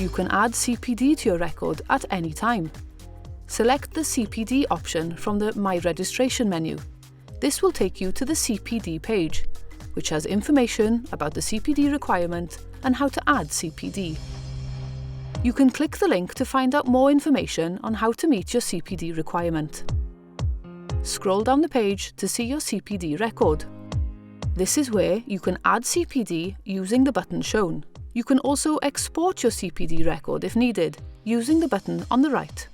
You can add CPD to your record at any time. Select the CPD option from the My Registration menu. This will take you to the CPD page, which has information about the CPD requirement and how to add CPD. You can click the link to find out more information on how to meet your CPD requirement. Scroll down the page to see your CPD record. This is where you can add CPD using the button shown. You can also export your CPD record if needed, using the button on the right.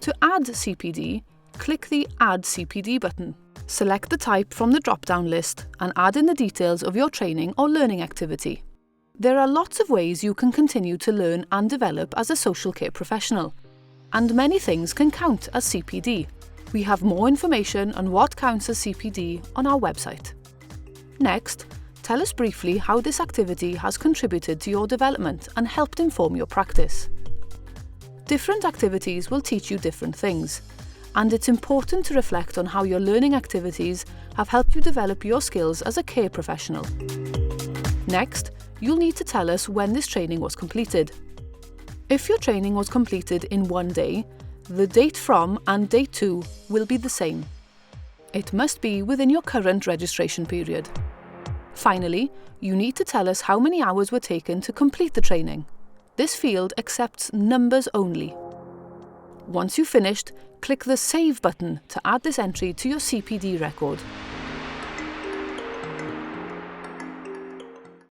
To add CPD, click the Add CPD button. Select the type from the drop-down list and add in the details of your training or learning activity. There are lots of ways you can continue to learn and develop as a social care professional, and many things can count as CPD. We have more information on what counts as CPD on our website. Next, tell us briefly how this activity has contributed to your development and helped inform your practice. Different activities will teach you different things, and it's important to reflect on how your learning activities have helped you develop your skills as a care professional. Next, you'll need to tell us when this training was completed. If your training was completed in one day, the date from and date to will be the same. It must be within your current registration period. Finally, you need to tell us how many hours were taken to complete the training. This field accepts numbers only. Once you've finished, click the Save button to add this entry to your CPD record.